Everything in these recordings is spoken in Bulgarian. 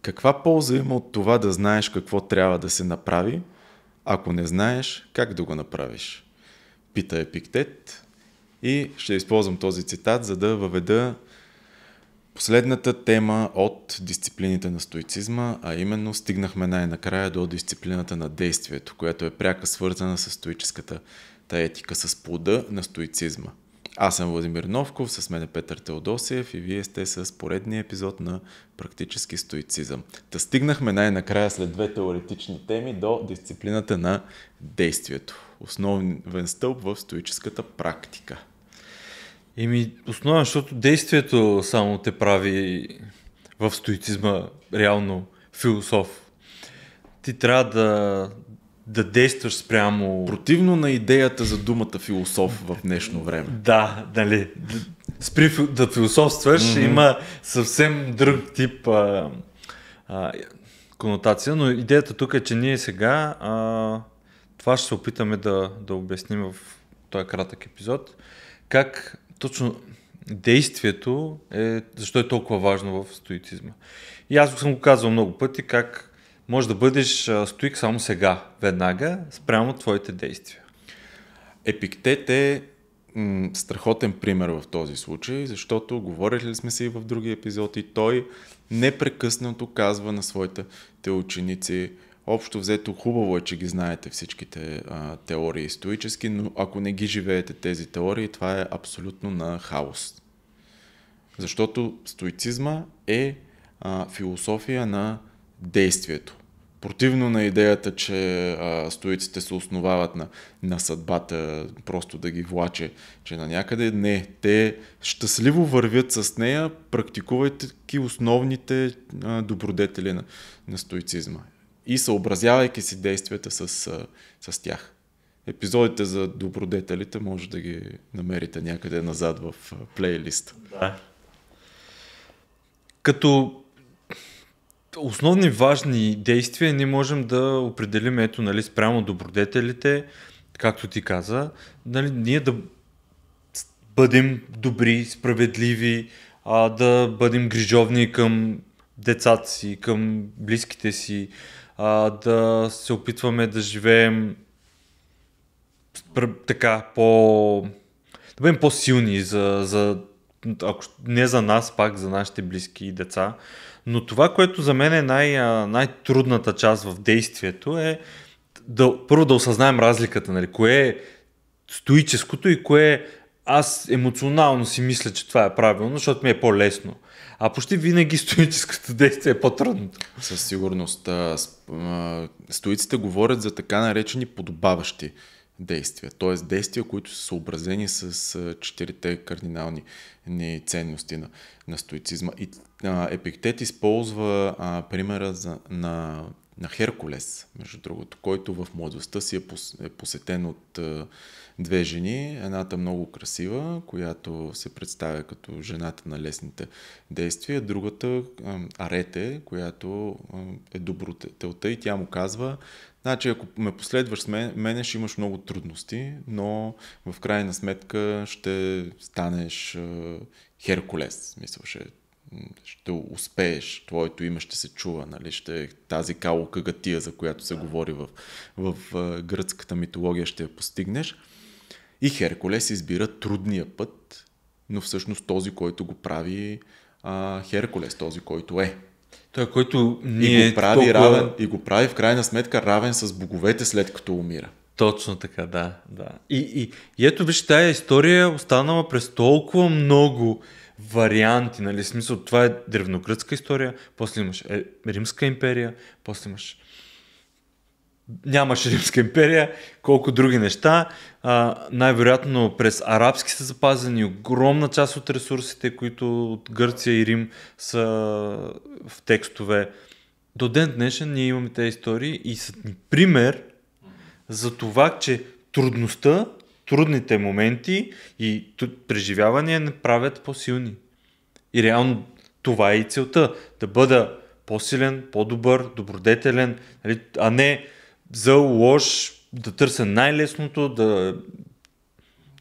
Каква полза има от това да знаеш какво трябва да се направи, ако не знаеш как да го направиш? Пита Епиктет и ще използвам този цитат, за да въведа последната тема от дисциплините на стоицизма, а именно стигнахме най-накрая до дисциплината на действието, която е пряка свързана с стоическата етика, с плода на стоицизма. Аз съм Владимир Новков, с мен е Петър Теодосиев и вие сте с поредния епизод на Практически стоицизъм. Та стигнахме най-накрая след две теоретични теми до дисциплината на действието. Основен стълб в стоическата практика. Основно, защото действието само те прави в стоицизма реално философ. Ти трябва да действаш спрямо... Противно на идеята за думата философ в днешно време. Да, нали. Спри да философстваш, има съвсем друг тип конотация, но идеята тук е, че ние сега това ще се опитаме да обясним в този кратък епизод. Как точно действието защо е толкова важно в стоицизма. И аз съм го казвал много пъти, как може да бъдеш стоик само сега, веднага, спрямо твоите действия. Епиктет е страхотен пример в този случай, защото говорили сме си и в други епизоди, той непрекъснато казва на своите ученици, общо взето хубаво е, че ги знаете всичките теории стоически, но ако не ги живеете тези теории, това е абсолютно на хаос. Защото стоицизма е философия на действието. Противно на идеята, че стоиците се основават на съдбата, просто да ги влаче, че на някъде не. Те щастливо вървят с нея, практикувайки основните добродетели на стоицизма и съобразявайки си действията с тях. Епизодите за добродетелите може да ги намерите някъде назад в плейлиста. Да. Като основни важни действия ние можем да определим спрямо добродетелите, както ти каза, ние да бъдем добри, справедливи, да бъдем грижовни към децата си, към близките си, да се опитваме да живеем така да бъдем по-силни не за нас, пак за нашите близки и деца. Но това, което за мен е най-трудната част в действието е първо да осъзнаем разликата, кое е стоическото и кое аз емоционално си мисля, че това е правилно, защото ми е по-лесно. А почти винаги стоическото действие е по-трудното. Със сигурност. Стоиците говорят за така наречени подобаващи действия, т.е. действия, които са съобразени с четирите кардинални ценности на стоицизма. И Епиктет използва примера на Херкулес, между другото, който в младостта си е посетен от две жени. Едната много красива, която се представя като жената на лесните действия, другата Арете, която е добродетелта и тя му казва: значи, ако ме последваш с мене, ще имаш много трудности, но в крайна сметка ще станеш Херкулес. Мисля, ще успееш, твоето име ще се чува, нали? Ще е тази калокагатия, за която се говори в гръцката митология, ще я постигнеш. И Херкулес избира трудния път, но всъщност този, който го прави Херкулес, този, който е. Той, който и го прави в крайна сметка равен с боговете, след като умира. Точно така, да. И ето виж, тая история останала през толкова много варианти, нали, в смисъл, това е древногръцка история, после имаш Римска империя, после нямаш Римска империя, колко други неща. Най-вероятно през арабски са запазени огромна част от ресурсите, които от Гърция и Рим са в текстове. До ден днешен ние имаме тези истории и са ни пример за това, че трудните моменти и преживявания не правят по-силни. И реално това е и целта. Да бъда по-силен, по-добър, добродетелен, а не за лош, да търся най-лесното,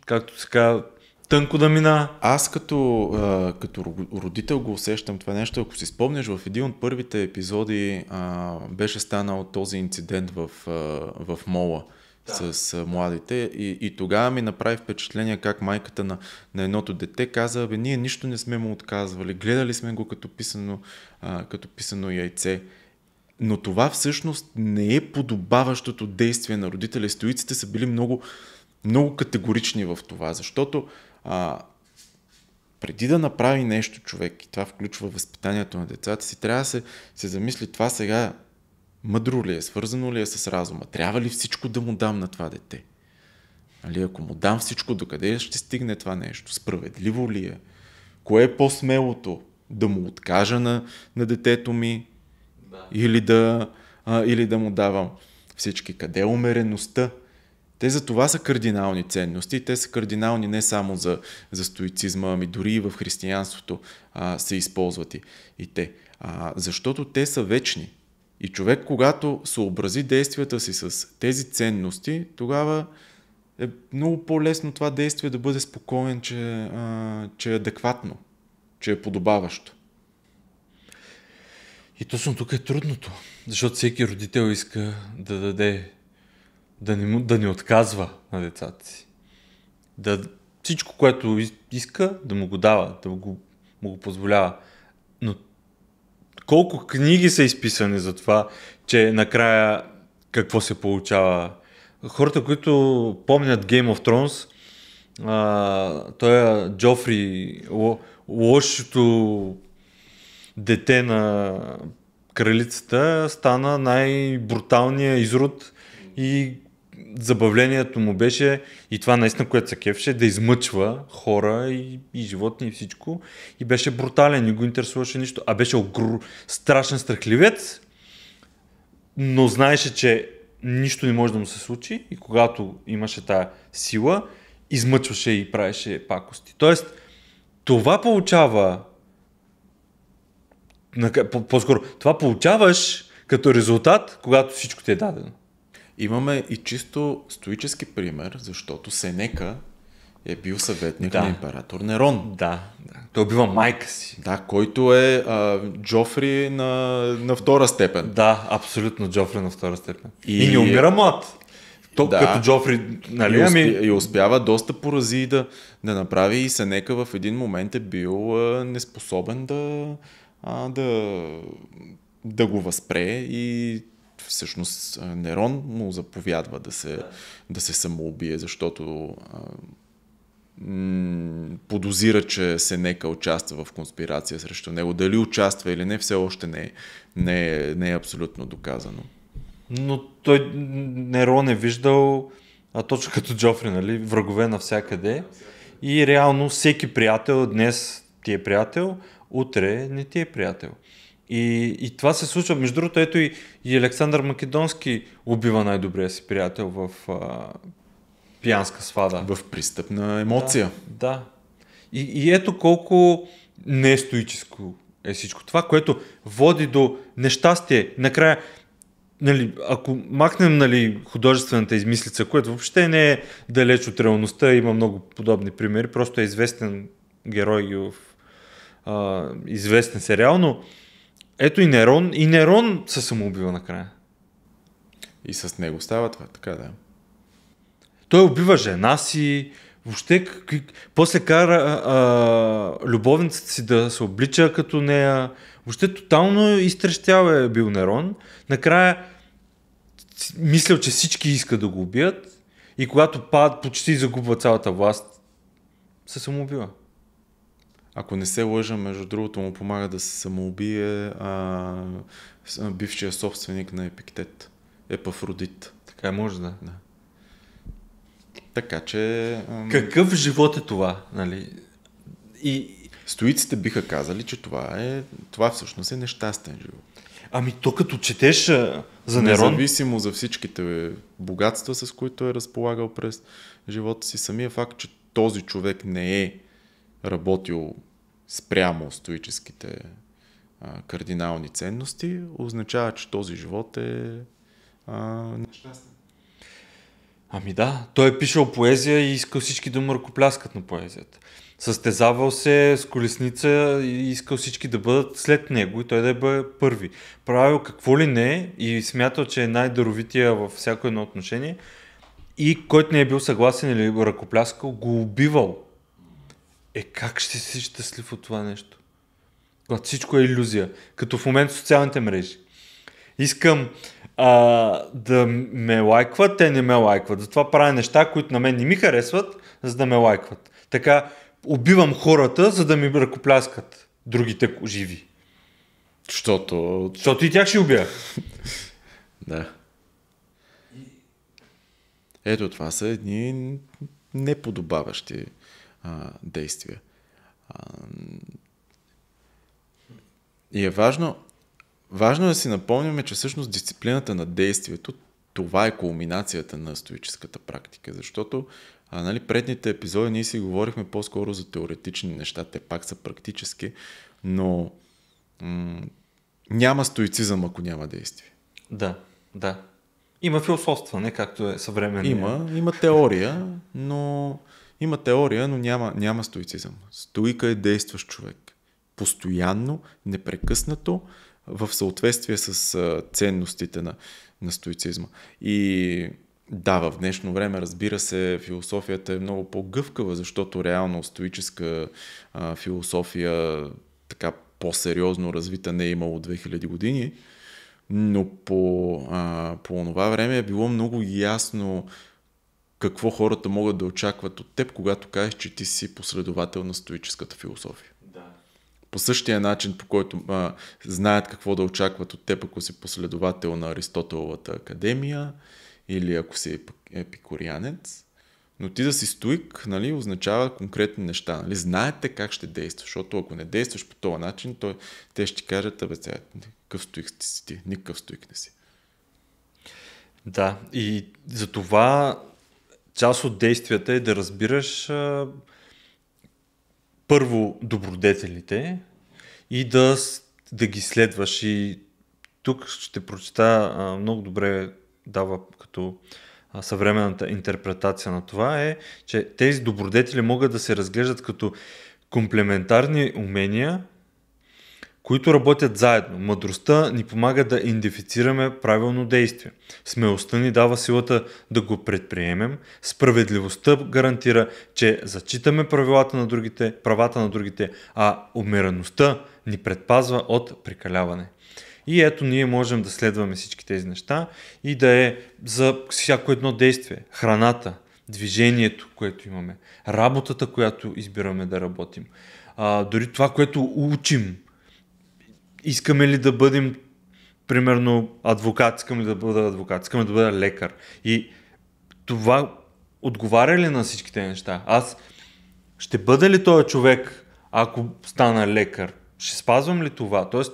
както се казва, тънко да мина. Аз като родител го усещам това нещо. Ако си спомняш, в един от първите епизоди беше станал този инцидент в мола с младите и тогава ми направи впечатление как майката на едното дете каза, ние нищо не сме му отказвали, гледали сме го като писано яйце. Но това всъщност не е подобаващото действие на родителя. Стоиците са били много, много категорични в това, защото преди да направи нещо човек, и това включва възпитанието на децата си, трябва да се замисли това сега мъдро ли е, свързано ли е с разума, трябва ли всичко да му дам на това дете? Али, ако му дам всичко, докъде ще стигне това нещо? Справедливо ли е? Кое е по-смелото? Да му откажа на детето ми или да му давам всички? Къде е умереността? Те за това са кардинални ценности. Те са кардинални не само за стоицизма, ами дори и в християнството се използват и те. Защото те са вечни. И човек, когато съобрази действията си с тези ценности, тогава е много по-лесно това действие да бъде спокоен, че е адекватно, че е подобаващо. И точно тук е трудното, защото всеки родител иска да даде, да не отказва на децата си. Всичко, което иска, да му го дава, да му го позволява. Но колко книги са изписани за това, че накрая какво се получава? Хората, които помнят Game of Thrones, той е Джофри, лошото дете на кралицата, стана най-бруталният изрод и забавлението му беше, и това наистина, което се кефеше, да измъчва хора и животни и всичко, и беше брутален, не го интересуваше нищо, а беше страшен страхливец, но знаеше, че нищо не може да му се случи, и когато имаше тая сила, измъчваше и правеше пакости. Тоест, това получава по-скоро, това получаваш като резултат, когато всичко ти е дадено. Имаме и чисто стоически пример, защото Сенека е бил съветник на император Нерон. Да. Той убива майка си. Да, който е Джофри на втора степен. Да, абсолютно Джофри на втора степен. И не умира млад. Като Джофри, нали? И успява доста порази да направи, и Сенека в един момент е бил неспособен да го възпре, и всъщност Нерон му заповядва да се самоубие, защото подозира, че Сенека участва в конспирация срещу него. Дали участва или не, все още не е абсолютно доказано. Но той Нерон е виждал, точно като Джофри, нали, врагове навсякъде, и реално всеки приятел днес ти е приятел, утре не ти е приятел. И това се случва. Между другото, ето и Александър Македонски убива най-добрия си приятел в пиянска свада. В пристъпна емоция. Да. И ето колко нестоическо е всичко това, което води до нещастие. Накрая, нали, ако махнем, нали, художествената измислица, което въобще не е далеч от реалността, има много подобни примери, просто е известен герой в известен сериал, но ето и Нерон се самоубива накрая. И с него става това, така да. Той убива жена си, въобще после кара любовницата си да се облича като нея, въобще тотално изтрещял е бил Нерон. Накрая мислял, че всички искат да го убият, и когато почти загубва цялата власт, се самоубива. Ако не се лъжа, между другото, му помага да се самоубие бившия собственик на Епиктет, Епафродит. Така може да. Така че... Какъв живот е това? Нали? Стоиците биха казали, че това всъщност е нещастен живот. Ами то като четеш за Нерон... Независимо за всичките богатства, с които е разполагал през живота си, самия факт, че този човек не е работил спрямо стоическите кардинални ценности, означава, че този живот е нещастен. Ами да, той е пишел поезия и искал всички да му ръкопляскат на поезията. Състезавал се с колесница и искал всички да бъдат след него и той да бъде първи. Правил какво ли не и смятал, че е най-даровития във всяко едно отношение и който не е бил съгласен или ръкопляскал, го убивал. Как ще си щастлив от това нещо? Когато всичко е илюзия. Като в момента социалните мрежи. Искам да ме лайкват, те не ме лайкват. Затова правя неща, които на мен не ми харесват, за да ме лайкват. Така убивам хората, за да ми ръкопляскат другите живи. Защото и тях ще убия. Да. Ето това са едни неподобаващи действия. И е важно да си напомняме, че всъщност дисциплината на действието, това е кулминацията на стоическата практика, защото предните епизоди ние си говорихме по-скоро за теоретични неща, те пак са практически, но няма стоицизъм, ако няма действие. Да. Има философство, не както е съвременния. Има теория, но няма стоицизъм. Стоика е действащ човек. Постоянно, непрекъснато, в съответствие с ценностите на стоицизма. И да, в днешно време, разбира се, философията е много по-гъвкава, защото реално стоическа философия така по-сериозно развита не е имало 2000 години, но по това време е било много ясно какво хората могат да очакват от теб, когато кажеш, че ти си последовател на стоическата философия. Да. По същия начин, по който знаят какво да очакват от теб, ако си последовател на Аристотеловата академия или ако си епикурианец, но ти да си стоик, означава конкретни неща. Знаете как ще действаш, защото ако не действаш по този начин, те ще ти кажат, какъв стоик си ти, никакъв стоик не си. Да, и за това част от действията е да разбираш първо добродетелите и да ги следваш. И тук ще прочета много добре дава като съвременната интерпретация на това е, че тези добродетели могат да се разглеждат като комплементарни умения, които работят заедно. Мъдростта ни помага да идентифицираме правилно действие. Смелостта ни дава силата да го предприемем. Справедливостта гарантира, че зачитаме правата на другите, а умереността ни предпазва от прекаляване. И ето ние можем да следваме всички тези неща и да е за всяко едно действие. Храната, движението, което имаме, работата, която избираме да работим, дори това, което учим. Искаме ли да бъдем, примерно, адвокат, искаме ли да бъда адвокат, искаме да бъда лекар. И това отговаря ли на всичките неща? Аз ще бъда ли този човек, ако стана лекар? Ще спазвам ли това? Тоест,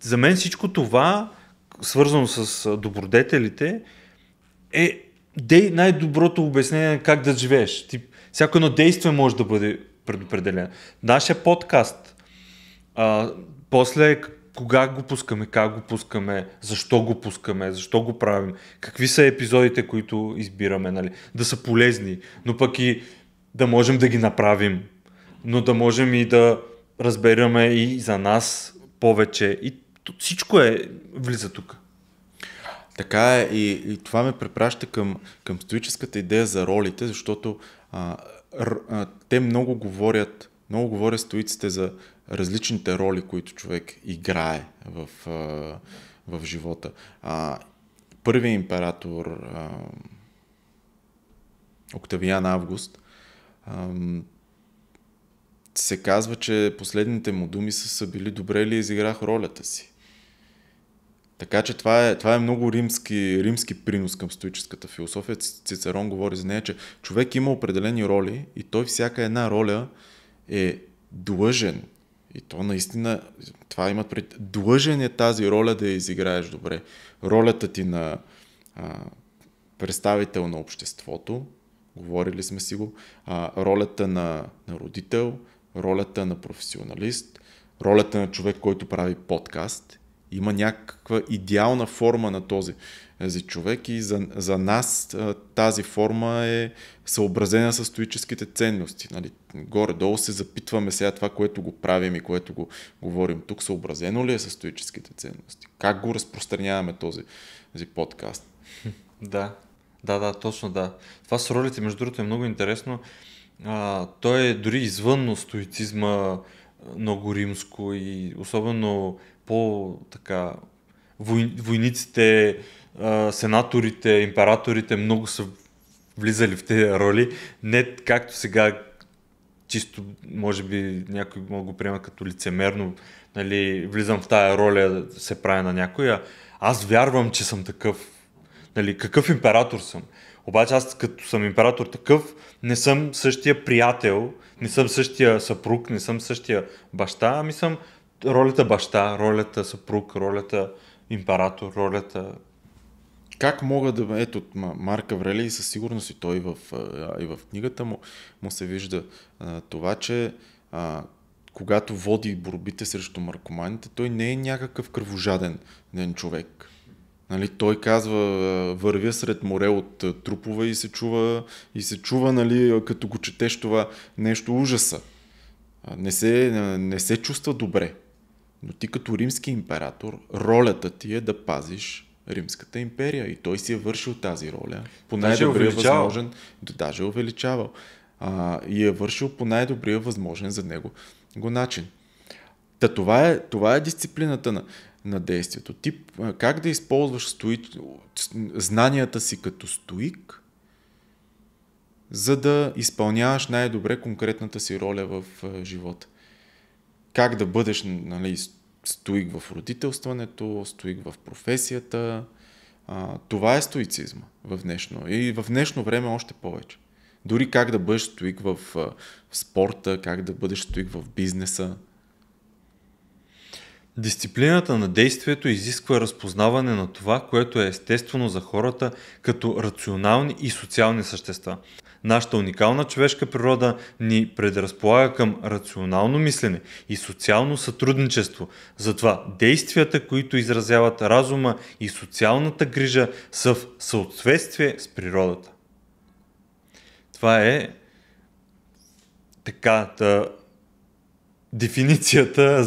за мен всичко това, свързано с добродетелите, е най-доброто обяснение как да живееш. Всяко едно действие може да бъде предопределено. Нашия подкаст, после кога го пускаме, как го пускаме, защо го правим, какви са епизодите, които избираме, да са полезни, но пък и да можем да ги направим, но да можем и да разбераме и за нас повече. И всичко влиза тук. Така е и това ме препраща към стоическата идея за ролите, защото те много говорят стоиците за различните роли, които човек играе в живота. Първият император Октавиан Август се казва, че последните му думи са били: добре ли изиграх ролята си? Така че това е много римски принос към стоическата философия. Цицерон говори за нея, че човек има определени роли и той всяка една роля е длъжен. И то наистина, това имат пред... Длъжен е тази роля да я изиграеш добре. Ролята ти на представител на обществото, говорили сме си го, ролята на родител, ролята на професионалист, ролята на човек, който прави подкаст Има някаква идеална форма на този човек и за нас тази форма е съобразена с стоическите ценности. Нали? Горе-долу се запитваме сега това, което го правим и което го говорим тук, съобразено ли е с стоическите ценности? Как го разпространяваме този подкаст? Да, точно да. Това с ролите, между другото, е много интересно. Той е дори извън стоицизма, много римско и особено по-така войниците, сенаторите, императорите много са влизали в тези роли. Не както сега, чисто, може би някой мога го приема като лицемерно, нали, влизам в тая роля, се прави на някой, аз вярвам, че съм такъв. Нали, какъв император съм? Обаче аз като съм император такъв, не съм същия приятел, не съм същия съпруг, не съм същия баща, ами съм ролята баща, ролята съпруг, ролята император, ролята... Как мога да... Ето, Марк Аврелий със сигурност и той и в книгата му се вижда това, че когато води борбите срещу наркоманите, той не е някакъв кръвожаден човек. Нали, той казва, вървя сред море от трупове и се чува, нали, като го четеш това нещо ужаса. Не се чувства добре. Но ти като римски император, ролята ти е да пазиш Римската империя. И той си е вършил тази роля по най-добрия възможен. Даже увеличавал. И е вършил по най-добрия възможен за него начин. Това е дисциплината на действието. Ти как да използваш знанията си като стоик, за да изпълняваш най-добре конкретната си роля в живота. Как да бъдеш, нали, стоик в родителстването, стоик в професията. Това е стоицизма в днешно време още повече. Дори как да бъдеш стоик в спорта, как да бъдеш стоик в бизнеса. Дисциплината на действието изисква разпознаване на това, което е естествено за хората като рационални и социални същества. Нашата уникална човешка природа ни предразполага към рационално мислене и социално сътрудничество. Затова действията, които изразяват разума и социалната грижа, са в съответствие с природата. Това е дефиницията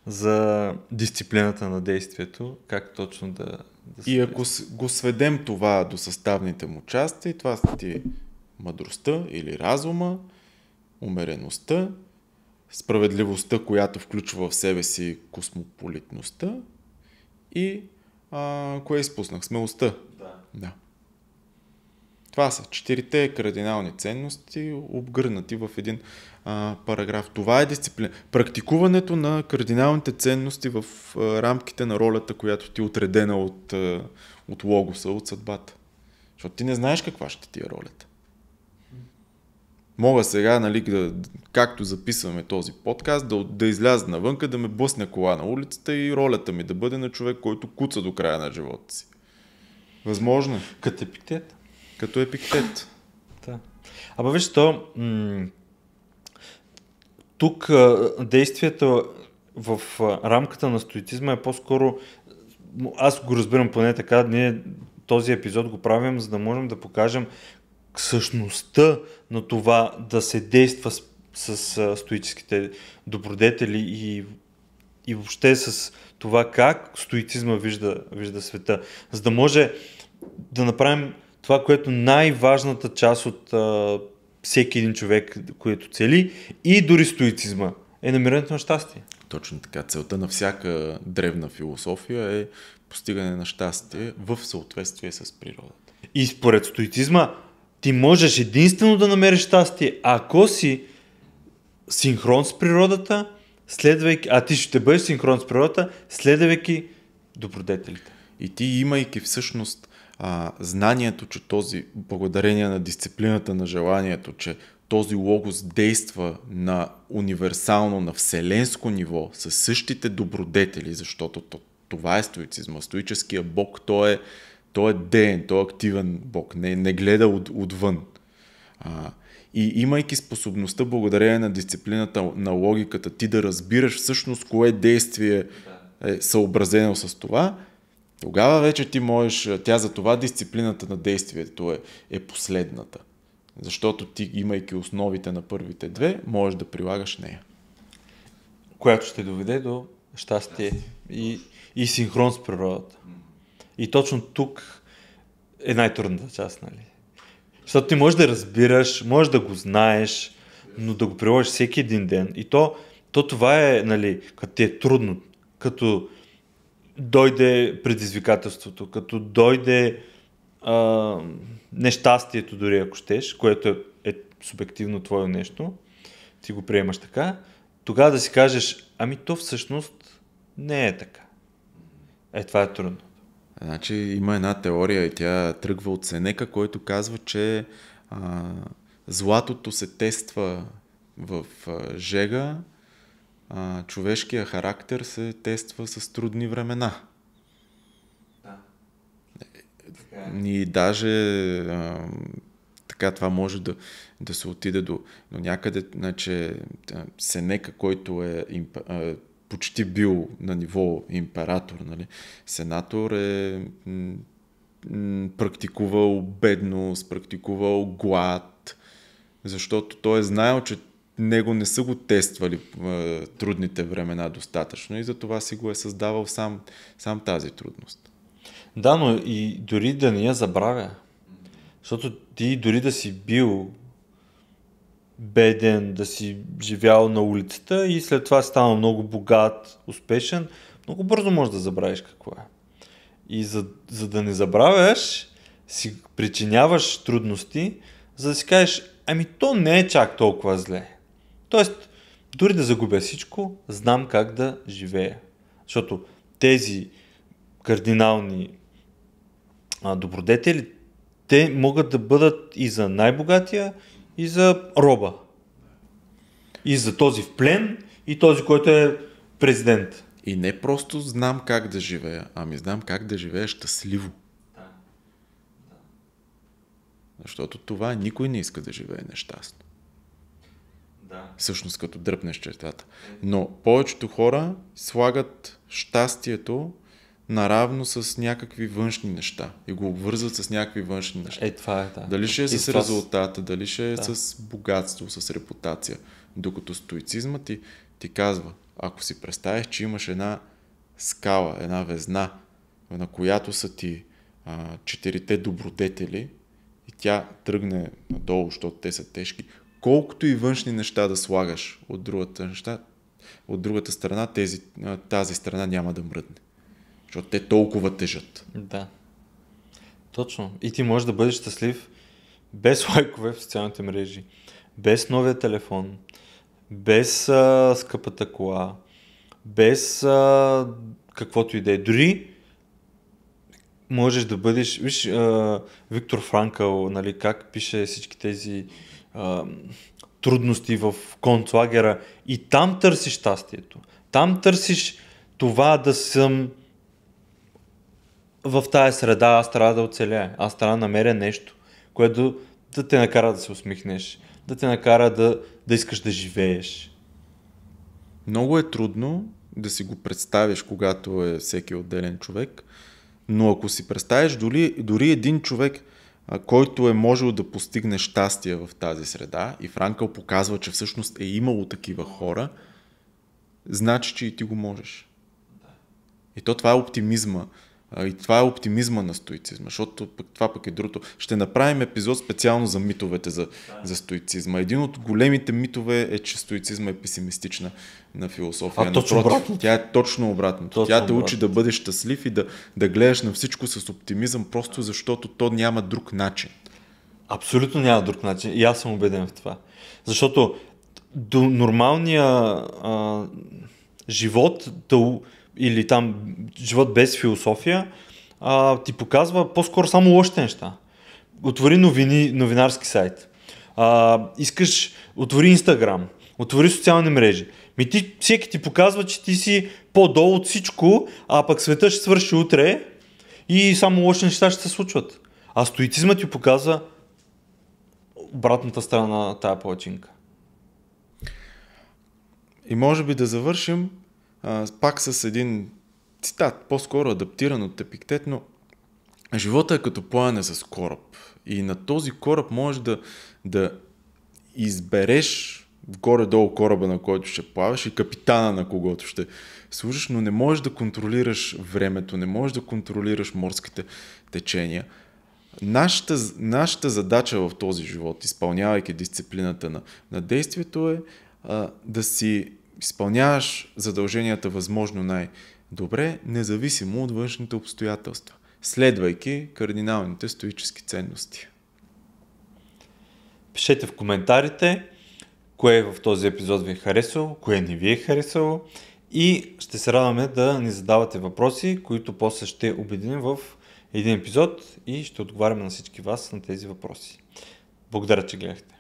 за дисциплината на действието, как точно да се... И ако го сведем това до съставните му части, това са ти мъдростта или разума, умереността, справедливостта, която включва в себе си космополитността и кое изпуснах? Смелостта. Да. Това са 4 кардинални ценности, обгърнати в един параграф. Това е дисциплина. Практикуването на кардиналните ценности в рамките на ролята, която ти е отредена от логоса, от съдбата. Защото ти не знаеш каква ще ти е ролята. Мога сега, нали, както записваме този подкаст, да изляза навънка, да ме блъсне кола на улицата и ролята ми да бъде на човек, който куца до края на живота си. Възможно е. Като Епиктет. Като Епиктет. Да. Абе виж, тук действието в рамката на стоицизма е по-скоро, аз го разбирам поне така, ние този епизод го правим, за да можем да покажем същността на това да се действа с стоическите добродетели и въобще с това как стоицизма вижда света, за да може да направим това, което най-важната част от всеки един човек, който цели, и дори стоицизма, е намирането на щастие. Точно така. Целта на всяка древна философия е постигане на щастие в съответствие с природата. И според стоицизма ти можеш единствено да намериш щастие, ако си синхрон с природата, ти ще бъдеш синхрон с природата, следвайки добродетелите. И ти, имайки всъщност знанието, че благодарение на дисциплината на желанието, че този логос действа на универсално, на вселенско ниво, със същите добродетели, защото това е стоицизма. Стоическия бог, той е деен, той е активен бог, не гледа отвън. И имайки способността, благодарение на дисциплината на логиката, ти да разбираш всъщност кое действие е съобразено с това, тогава вече ти можеш, тя за това дисциплината на действието е последната. Защото ти, имайки основите на първите две, можеш да прилагаш нея. Която ще доведе до щастие и синхрон с природата. И точно тук е най-трудната част, нали? Защото ти можеш да разбираш, можеш да го знаеш, но да го приложиш всеки един ден. И то това е, нали, като ти е трудно, като дойде предизвикателството, като дойде нещастието дори ако щеш, което е субективно твое нещо, ти го приемаш така, тогава да си кажеш, ами то всъщност не е така. Това е трудно. Значи има една теория и тя тръгва от Сенека, който казва, че златото се тества в жега, човешкия характер се тества с трудни времена. Да. И даже така това може да се отиде до някъде, значи Сенека, който е почти бил на ниво император, нали? Сенатор е практикувал бедност, практикувал глад, защото той е знаел, че него не са го тествали трудните времена достатъчно и затова си го е създавал сам тази трудност. Да, но и дори да не я забравя, защото ти дори да си бил беден, да си живял на улицата и след това станал много богат, успешен, много бързо можеш да забравиш какво е. И за да не забравяш, си причиняваш трудности, за да си кажеш, ами то не е чак толкова зле. Тоест, дори да загубя всичко, знам как да живея. Защото тези кардинални добродетели, те могат да бъдат и за най-богатия, и за роба. И за този в плен, и този, който е президент. И не просто знам как да живея, ами знам как да живея щастливо. Да. Защото това никой не иска да живее нещастно. Да. Всъщност като дръпнеш чертата. Но повечето хора слагат щастието наравно с някакви външни неща и го обвързват с някакви външни неща. Това е, да. Дали ще е с резултата, дали ще е да. с богатство, с репутация. Докато стоицизма ти казва, ако си представиш, че имаш една скала, една везна, на която са ти четирите добродетели и тя тръгне надолу, защото те са тежки, колкото и външни неща да слагаш от другата страна, тази страна няма да мръдне. Защото те толкова тежат. Да. Точно. И ти можеш да бъдеш щастлив без лайкове в социалните мрежи, без новия телефон, без скъпата кола, без каквото и да е. Дори можеш да бъдеш... Виж, Виктор Франкъл, нали, как пише всички тези трудности в концлагера и там търсиш щастието. Там търсиш това да съм в тая среда, аз трябва да оцеля, аз трябва да намеря нещо, което да те накара да се усмихнеш, да те накара да искаш да живееш. Много е трудно да си го представиш, когато е всеки отделен човек, но ако си представиш дори един човек, който е можел да постигне щастие в тази среда, и Франкъл показва, че всъщност е имало такива хора, значи, че и ти го можеш. И това е оптимизма. И това е оптимизма на стоицизма, защото това пък е другото. Ще направим епизод специално за митовете за стоицизма. Един от големите митове е, че стоицизма е песимистична на философия. Тя е точно обратно. Тя те учи да бъдеш щастлив и да гледаш на всичко с оптимизъм, просто защото то няма друг начин. Абсолютно няма друг начин. И аз съм убеден в това. Защото до нормалния живот или там живот без философия, ти показва по-скоро само лошите неща. Отвори новинарски сайт. Отвори Инстаграм, отвори социални мрежи. Всеки ти показва, че ти си по-долу от всичко, а пък света ще свърши утре и само лоши неща ще се случват. А стоицизма ти показва обратната страна на тая плачинка. И може би да завършим пак с един цитат, по-скоро адаптиран от Епиктет, но живота е като плаване с кораб. И на този кораб можеш да избереш горе-долу кораба, на който ще плаваш и капитана, на когото ще служиш, но не можеш да контролираш времето, не можеш да контролираш морските течения. Нашата задача в този живот, изпълнявайки дисциплината на действието е да си изпълняваш задълженията възможно най-добре, независимо от външните обстоятелства, следвайки кардиналните стоически ценности. Пишете в коментарите кое в този епизод ви е харесало, кое не ви е харесало и ще се радваме да ни задавате въпроси, които после ще обединим в един епизод и ще отговаряме на всички вас на тези въпроси. Благодаря, че гледахте.